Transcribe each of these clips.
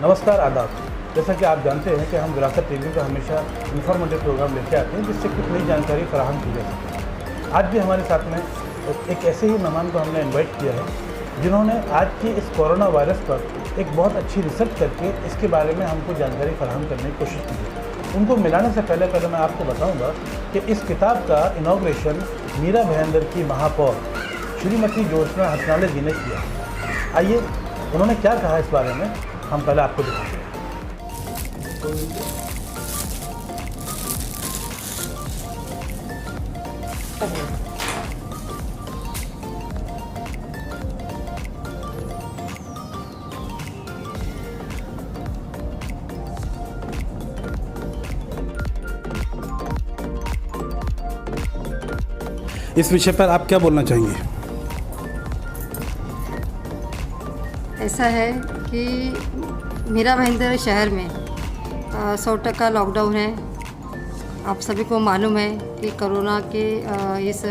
नमस्कार, आदाब। जैसा कि आप जानते हैं कि हम विरासत टीवी पर हमेशा इन्फॉर्मेटिव प्रोग्राम लेके आते हैं जिससे कुछ नई जानकारी फराहम की जा सके। आज भी हमारे साथ में एक ऐसे ही मेहमान को हमने इनवाइट किया है जिन्होंने आज की इस कोरोना वायरस पर एक बहुत अच्छी रिसर्च करके इसके बारे में हमको जानकारी फराहम करने की कोशिश की है। उनको मिलाने से पहले मैं आपको बताऊँगा कि इस किताब का इनॉग्रेशन मीरा भाईंदर की महापौर श्रीमती ज्योत्सना हसनाले जी ने किया। आइए उन्होंने क्या कहा इस बारे में हम पहले आपको दिखाते हैं। इस विषय पर आप क्या बोलना चाहेंगे? ऐसा है कि मीरा भाईंदर शहर में 100% लॉकडाउन है। आप सभी को मालूम है कि कोरोना के इस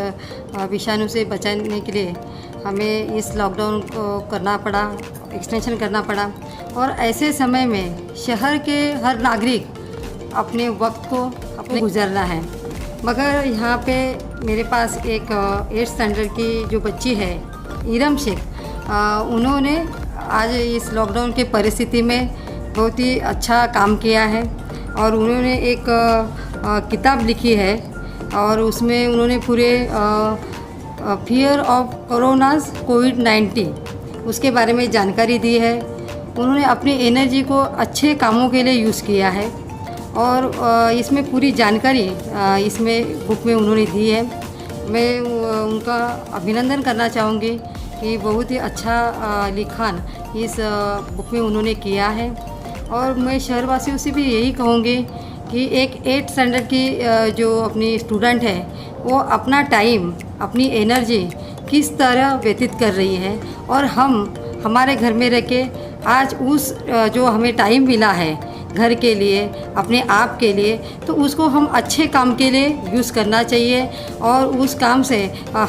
विषाणु से बचाने के लिए हमें इस लॉकडाउन को करना पड़ा, एक्सटेंशन करना पड़ा। और ऐसे समय में शहर के हर नागरिक अपने वक्त को गुजारना है। मगर यहाँ पे मेरे पास एक 8th स्टैंडर्ड की जो बच्ची है इरम शेख, उन्होंने आज इस लॉकडाउन के परिस्थिति में बहुत ही अच्छा काम किया है और उन्होंने एक किताब लिखी है और उसमें उन्होंने पूरे फियर ऑफ कोरोनाज कोविड-19 उसके बारे में जानकारी दी है। उन्होंने अपनी एनर्जी को अच्छे कामों के लिए यूज़ किया है और इसमें पूरी जानकारी इसमें बुक में उन्होंने दी है। मैं उनका अभिनंदन करना चाहूँगी कि बहुत ही अच्छा लिखान इस बुक में उन्होंने किया है। और मैं शहरवासियों से भी यही कहूँगी कि एक 8th स्टैंडर्ड की जो अपनी स्टूडेंट है वो अपना टाइम, अपनी एनर्जी किस तरह व्यतीत कर रही है और हम हमारे घर में रह के आज उस जो हमें टाइम मिला है घर के लिए, अपने आप के लिए, तो उसको हम अच्छे काम के लिए यूज़ करना चाहिए और उस काम से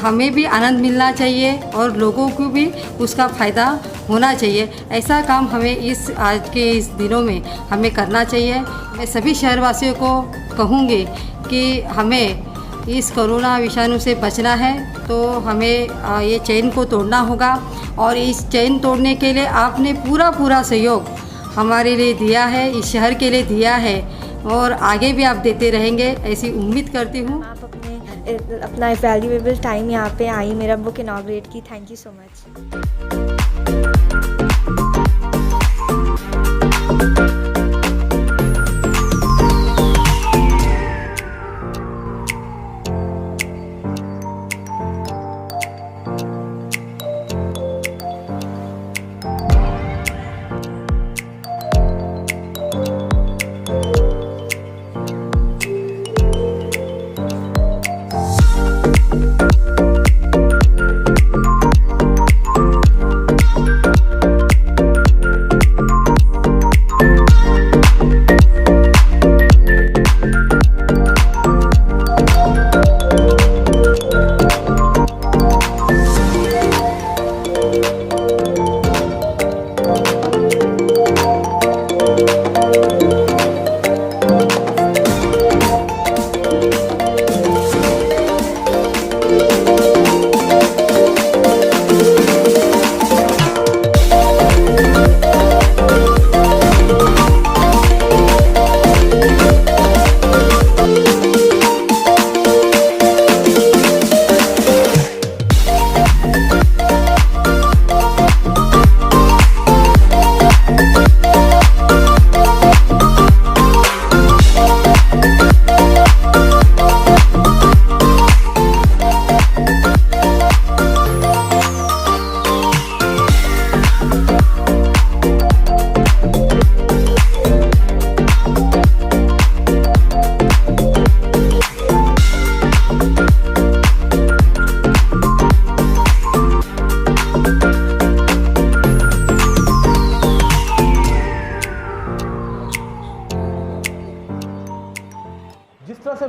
हमें भी आनंद मिलना चाहिए और लोगों को भी उसका फ़ायदा होना चाहिए। ऐसा काम हमें इस आज के इस दिनों में हमें करना चाहिए। मैं सभी शहरवासियों को कहूँगी कि हमें इस कोरोना विषाणु से बचना है तो हमें ये चेन को तोड़ना होगा और इस चेन तोड़ने के लिए आपने पूरा सहयोग हमारे लिए दिया है, इस शहर के लिए दिया है और आगे भी आप देते रहेंगे, ऐसी उम्मीद करती हूँ। आप अपना वैल्यूएबल टाइम यहाँ पे आई मेरा बुक इनॉग्रेट की। Thank you so much.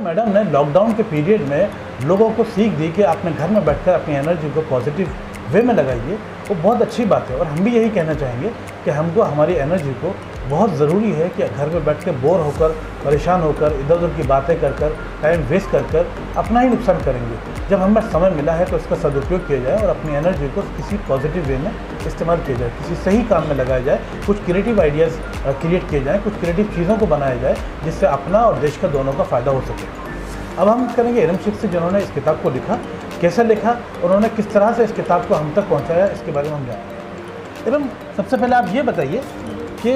Madam ने लॉकडाउन के पीरियड में लोगों को सीख दी कि अपने घर में बैठकर अपनी एनर्जी को पॉजिटिव वे में लगाइए, वो बहुत अच्छी बात है। और हम भी यही कहना चाहेंगे कि हमको हमारी एनर्जी को बहुत ज़रूरी है कि घर में बैठ के बोर होकर, परेशान होकर, इधर उधर की बातें कर कर, टाइम वेस्ट कर कर अपना ही नुकसान करेंगे। जब हमें समय मिला है तो इसका सदुपयोग किया जाए और अपनी एनर्जी को किसी पॉजिटिव वे में इस्तेमाल किया जाए, किसी सही काम में लगाया जाए, कुछ क्रिएटिव आइडियाज़ क्रिएट किए जाएँ, कुछ क्रिएटिव चीज़ों को बनाया जाए जिससे अपना और देश का दोनों का फ़ायदा हो सके। अब हम करेंगे इरम शेख से, जिन्होंने इस किताब को लिखा, कैसे लिखा, उन्होंने किस तरह से इस किताब को हम तक पहुँचाया, इसके बारे में हम जानेंगे। इरम, सबसे पहले आप ये बताइए कि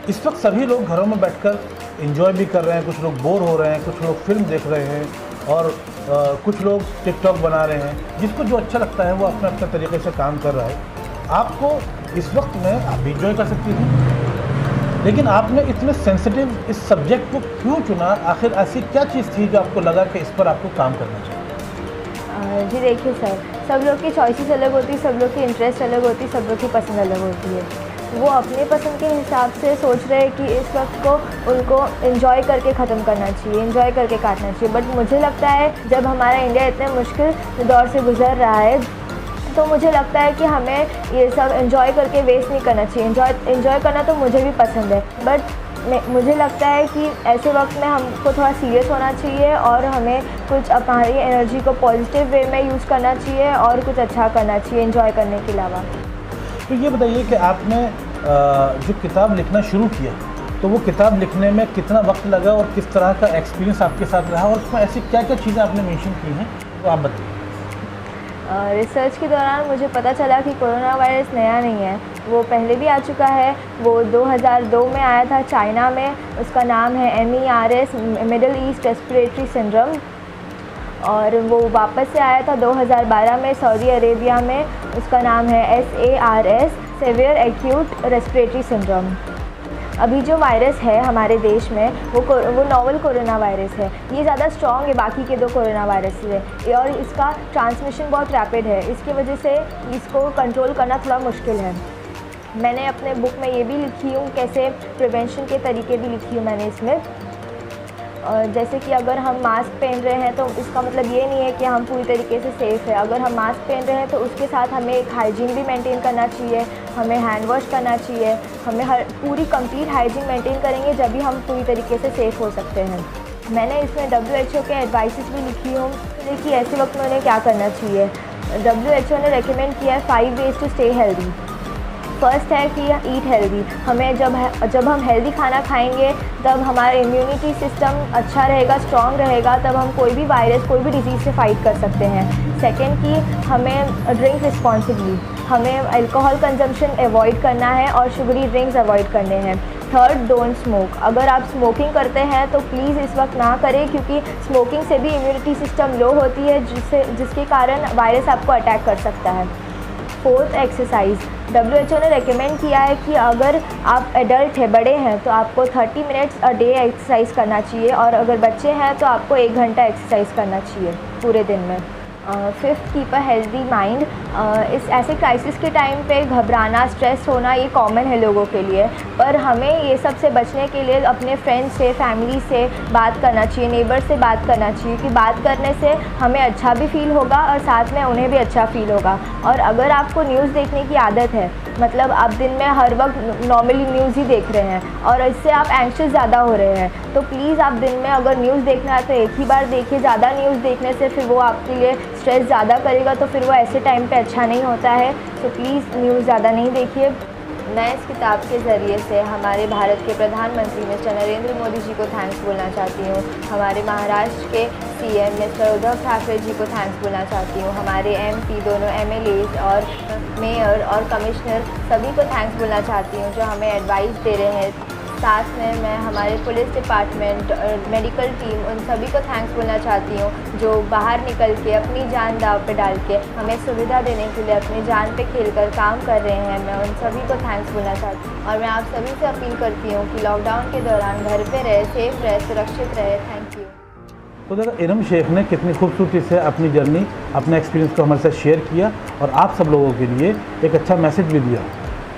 इस वक्त सभी लोग घरों में बैठकर एंजॉय भी कर रहे हैं, कुछ लोग बोर हो रहे हैं, कुछ लोग फिल्म देख रहे हैं और कुछ लोग टिकटॉक बना रहे हैं। जिसको जो अच्छा लगता है वो अपने अपने तरीके से काम कर रहा है। आपको इस वक्त में आप भी एंजॉय कर सकती हैं, लेकिन आपने इतने सेंसिटिव इस सब्जेक्ट को क्यों चुना? आखिर ऐसी क्या चीज़ थी जो आपको लगा कि इस पर आपको काम करना चाहिए? जी देखिए सर, सब लोग की चॉइसेस अलग होती है, सब लोग की इंटरेस्ट अलग होती है, सब लोग की पसंद अलग होती है। वो अपने पसंद के हिसाब से सोच रहे हैं कि इस वक्त को उनको एंजॉय करके ख़त्म करना चाहिए, एंजॉय करके काटना चाहिए। बट मुझे लगता है जब हमारा इंडिया इतने मुश्किल दौर से गुजर रहा है तो मुझे लगता है कि हमें ये सब एंजॉय करके वेस्ट नहीं करना चाहिए। एंजॉय करना तो मुझे भी पसंद है, बट मुझे लगता है कि ऐसे वक्त में हमको थोड़ा सीरियस होना चाहिए और हमें कुछ हमारी एनर्जी को पॉजिटिव वे में यूज़ करना चाहिए और कुछ अच्छा करना चाहिए एंजॉय करने के अलावा। तो ये बताइए कि आपने जो किताब लिखना शुरू किया तो वो किताब लिखने में कितना वक्त लगा और किस तरह का एक्सपीरियंस आपके साथ रहा और उसमें ऐसी क्या क्या चीज़ें आपने मेंशन की हैं, तो आप बताइए। रिसर्च के दौरान मुझे पता चला कि कोरोना वायरस नया नहीं है, वो पहले भी आ चुका है। वो 2002 में आया था चाइना में, उसका नाम है MERS, middle east respiratory syndrome, और वो वापस से आया था 2012 में सऊदी अरेबिया में, उसका नाम है SARS, severe acute respiratory syndrome. अभी जो वायरस है हमारे देश में वो नोवल कोरोना वायरस है। ये ज़्यादा स्ट्रॉन्ग है बाकी के 2 कोरोना वायरस से और इसका ट्रांसमिशन बहुत रैपिड है, इसकी वजह से इसको कंट्रोल करना थोड़ा मुश्किल है। मैंने अपने बुक में ये भी लिखी हूँ, कैसे प्रिवेंशन के तरीके भी लिखी हूँ मैंने इसमें। जैसे कि अगर हम मास्क पहन रहे हैं तो इसका मतलब ये नहीं है कि हम पूरी तरीके से सेफ़ है। अगर हम मास्क पहन रहे हैं तो उसके साथ हमें एक हाइजीन भी मेंटेन करना चाहिए, हमें हैंड वॉश करना चाहिए, हमें पूरी कंप्लीट हाइजीन मेंटेन करेंगे जब भी हम पूरी तरीके से सेफ़ हो सकते हैं। मैंने इसमें WHO के एडवाइसेस भी लिखी हूँ कि ऐसे वक्त में उन्हें क्या करना चाहिए। WHO ने रेकमेंड किया है 5 ways to stay healthy. First है कि ईट हेल्दी। हमें जब हम हेल्दी खाना खाएंगे तब हमारा इम्यूनिटी सिस्टम अच्छा रहेगा, स्ट्रॉन्ग रहेगा, तब हम कोई भी वायरस, कोई भी डिजीज़ से फाइट कर सकते हैं। सेकेंड कि हमें ड्रिंक रिस्पॉन्सिबली, हमें अल्कोहल कंजम्पशन अवॉइड करना है और शुगरी ड्रिंक्स अवॉइड करने हैं। Third, don't smoke. अगर आप स्मोकिंग करते हैं तो प्लीज़ इस वक्त ना करें, क्योंकि स्मोकिंग से भी इम्यूनिटी सिस्टम लो होती है, जिसके कारण वायरस आपको अटैक कर सकता है। Fourth, exercise. WHO ने रेकमेंड किया है कि अगर आप एडल्ट हैं, बड़े हैं, तो आपको 30 मिनट्स अ डे एक्सरसाइज करना चाहिए, और अगर बच्चे हैं तो आपको 1 घंटा एक्सरसाइज करना चाहिए पूरे दिन में। Fifth, keep a healthy mind. इस ऐसे क्राइसिस के टाइम पे घबराना, स्ट्रेस होना ये कॉमन है लोगों के लिए, पर हमें ये सब से बचने के लिए अपने फ्रेंड्स से, फैमिली से बात करना चाहिए, नेबर से बात करना चाहिए, कि बात करने से हमें अच्छा भी फील होगा और साथ में उन्हें भी अच्छा फील होगा। और अगर आपको न्यूज़ देखने की आदत है, मतलब आप दिन में हर वक्त नॉर्मली न्यूज़ ही देख रहे हैं और इससे आप एंग्शियस ज़्यादा हो रहे हैं, तो प्लीज़ आप दिन में अगर न्यूज़ देखना है तो एक ही बार देखिए। ज़्यादा न्यूज़ देखने से फिर वो आपके लिए स्ट्रेस ज़्यादा करेगा, तो फिर वो ऐसे टाइम पे अच्छा नहीं होता है। तो प्लीज़ न्यूज़ ज़्यादा नहीं देखिए। मैं इस किताब के ज़रिए से हमारे भारत के प्रधानमंत्री मिस्टर नरेंद्र मोदी जी को थैंक्स बोलना चाहती हूँ, हमारे महाराष्ट्र के CM मिस्टर उद्धव ठाकरे जी को थैंक्स बोलना चाहती हूँ, हमारे MP, दोनों MLAs और मेयर और कमिश्नर सभी को थैंक्स बोलना चाहती हूँ जो हमें एडवाइस दे रहे हैं। साथ में मैं हमारे पुलिस डिपार्टमेंट और मेडिकल टीम, उन सभी को थैंक्स बोलना चाहती हूँ जो बाहर निकल के अपनी जान दाव पे डाल के हमें सुविधा देने के लिए अपनी जान पे खेलकर काम कर रहे हैं। मैं उन सभी को थैंक्स बोलना चाहती हूँ और मैं आप सभी से अपील करती हूँ कि लॉकडाउन के दौरान घर पे रहे, सेफ रहे, सुरक्षित रहे। Thank you. तो देखो, इरम शेख ने कितनी खूबसूरती से अपनी जर्नी, अपने एक्सपीरियंस को हमारे साथ शेयर किया और आप सब लोगों के लिए एक अच्छा मैसेज भी दिया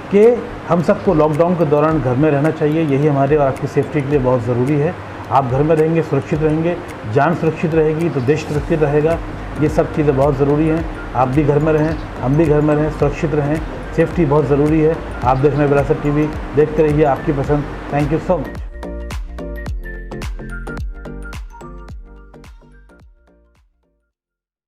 कि हम सबको लॉकडाउन के दौरान घर में रहना चाहिए। यही हमारे और आपकी सेफ्टी के लिए बहुत ज़रूरी है। आप घर में रहेंगे, सुरक्षित रहेंगे, जान सुरक्षित रहेगी तो देश सुरक्षित रहेगा। ये सब चीज़ें बहुत ज़रूरी हैं। आप भी घर में रहें, हम भी घर में रहें, सुरक्षित रहें, सेफ्टी बहुत ज़रूरी है। आप देख रहे हैं विरासत टीवी, देखते रहिए, आपकी पसंद। Thank you so much.